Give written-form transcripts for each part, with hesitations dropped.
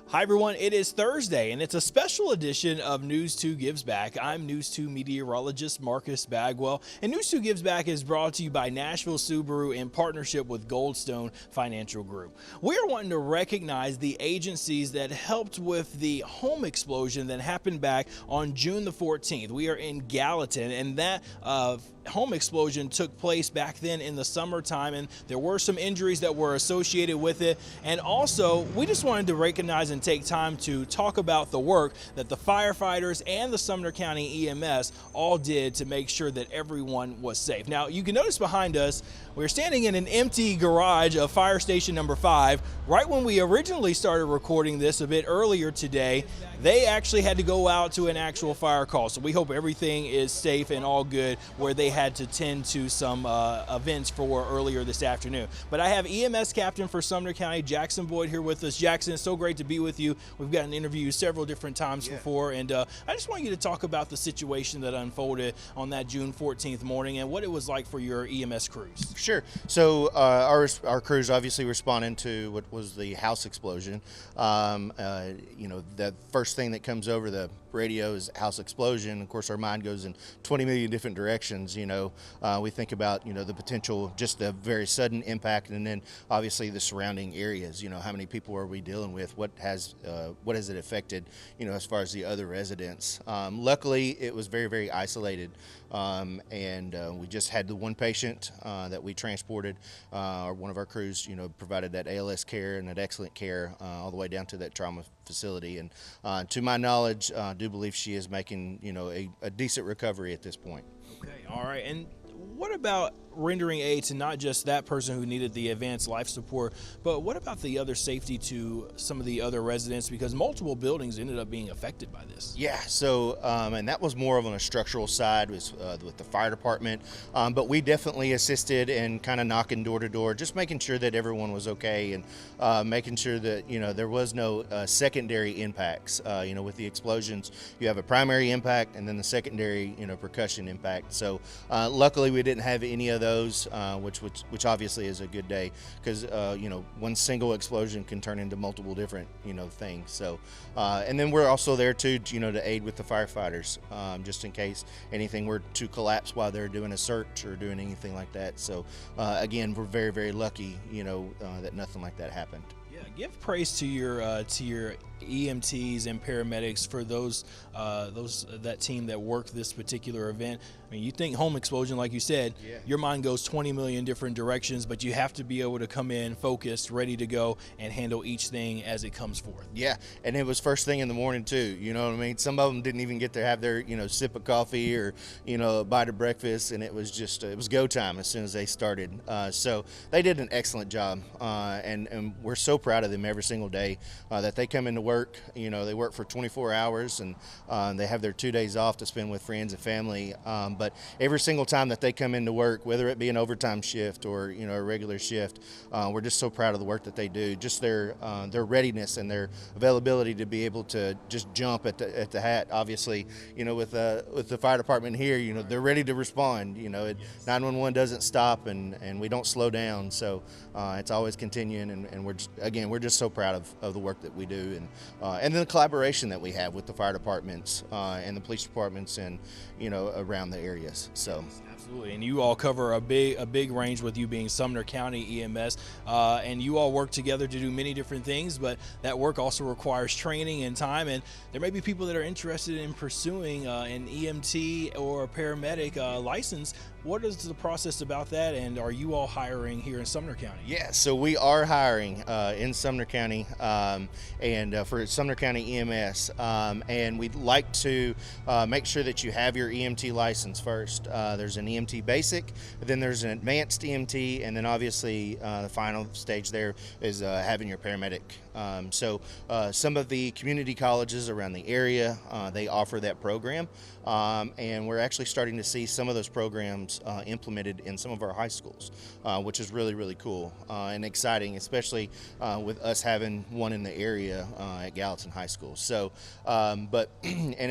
Hi everyone, it is Thursday and it's a special edition of News 2 Gives Back. I'm News 2 meteorologist Marcus Bagwell, and News 2 Gives Back is brought to you by Nashville Subaru in partnership with Goldstone Financial Group. We are wanting to recognize the agencies that helped with the home explosion that happened back on June the 14th. We are in Gallatin, and that home explosion took place back then in the summertime, and there were some injuries that were associated with it. And also, we just wanted to recognize and take time to talk about the work that the firefighters and the Sumner County EMS all did to make sure that everyone was safe. Now, you can notice behind us, we're standing in an empty garage of Fire Station number 5. Right when we originally started recording this a bit earlier today, they actually had to go out to an actual fire call. So we hope everything is safe and all good where they had to tend to some events for earlier this afternoon. But I have EMS Captain for Sumner County, Jackson Boyd, here with us. Jackson, it's so great to be with you. We've gotten interviewed several different times before, and I just want you to talk about the situation that unfolded on that June 14th morning and what it was like for your EMS crews. Sure. So our crews obviously responding to what was the house explosion. The first thing that comes over the radio is house explosion. Of course, our mind goes in 20 million different directions. We think about the potential, just the very sudden impact, and then obviously the surrounding areas. How many people are we dealing with? What has it affected? As far as the other residents. Luckily, it was very, very isolated, and we just had the one patient that we transported. One of our crews, provided that ALS care and that excellent care all the way down to that trauma facility. And to my knowledge, I do believe she is making a decent recovery at this point. Okay, all right. And what about rendering aid to not just that person who needed the advanced life support, but what about the other safety to some of the other residents, because multiple buildings ended up being affected by this? Yeah, so and that was more of on a structural side with the fire department, but we definitely assisted in kind of knocking door to door, just making sure that everyone was okay, and making sure that there was no secondary impacts. With the explosions, you have a primary impact and then the secondary percussion impact. So luckily we didn't have any of those, which obviously is a good day, because one single explosion can turn into multiple different things. So and then we're also there too to aid with the firefighters, just in case anything were to collapse while they're doing a search or doing anything like that. So again, we're very, very lucky that nothing like that happened. Yeah, give praise to your EMTs and paramedics for that team that worked this particular event. I mean, you think home explosion, like you said, your mind goes 20 million different directions, but you have to be able to come in focused, ready to go, and handle each thing as it comes forth. Yeah, and it was first thing in the morning too. You know what I mean? Some of them didn't even get to have their sip of coffee or a bite of breakfast, and it was go time as soon as they started. So they did an excellent job, and we're so proud of them every single day that they come into work. They work for 24 hours, and they have their 2 days off to spend with friends and family. But every single time that they come into work, whether it be an overtime shift or a regular shift, we're just so proud of the work that they do. Just their readiness and their availability to be able to just jump at the hat. Obviously, with the fire department here, they're ready to respond. 911 doesn't stop, and we don't slow down. So it's always continuing, and we're just so proud of the work that we do, and then the collaboration that we have with the fire departments and the police departments and around the areas. So absolutely, and you all cover a big range, with you being Sumner County EMS, and you all work together to do many different things, but that work also requires training and time, and there may be people that are interested in pursuing an EMT or a paramedic license. What is the process about that, and are you all hiring here in Sumner County? Yeah, so we are hiring in Sumner County, and for Sumner County EMS, and we'd like to make sure that you have your EMT license first. There's an EMT basic, then there's an advanced EMT, and then obviously the final stage there is having your paramedic. So some of the community colleges around the area, they offer that program, and we're actually starting to see some of those programs systems implemented in some of our high schools, which is really, really cool and exciting, especially with us having one in the area at Gallatin High School. So, and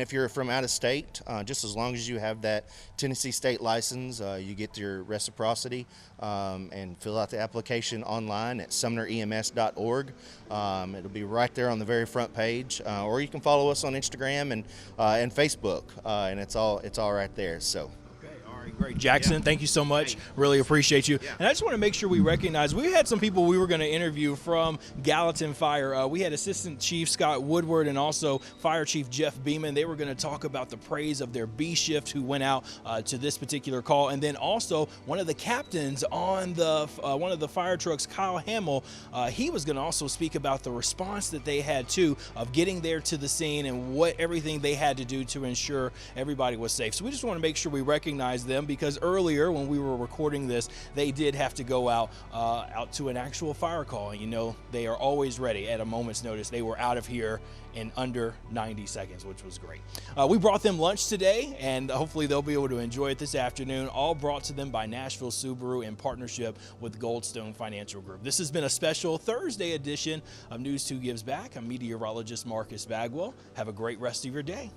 if you're from out of state, just as long as you have that Tennessee state license, you get your reciprocity and fill out the application online at sumnerems.org. It'll be right there on the very front page, or you can follow us on Instagram and Facebook, and it's all right there. So. Great. Jackson, thank you so much. Really appreciate you. And I just want to make sure we recognize, we had some people we were going to interview from Gallatin Fire. We had Assistant Chief Scott Woodward and also Fire Chief Jeff Beeman. They were going to talk about the praise of their B shift who went out to this particular call. And then also one of the captains on the one of the fire trucks, Kyle Hamill, he was going to also speak about the response that they had too of getting there to the scene and what everything they had to do to ensure everybody was safe. So we just want to make sure we recognize them, because earlier when we were recording this, they did have to go out to an actual fire call. And you know, they are always ready at a moment's notice. They were out of here in under 90 seconds, which was great. We brought them lunch today, and hopefully they'll be able to enjoy it this afternoon, all brought to them by Nashville Subaru in partnership with Goldstone Financial Group. This has been a special Thursday edition of News 2 Gives Back. I'm meteorologist Marcus Bagwell. Have a great rest of your day.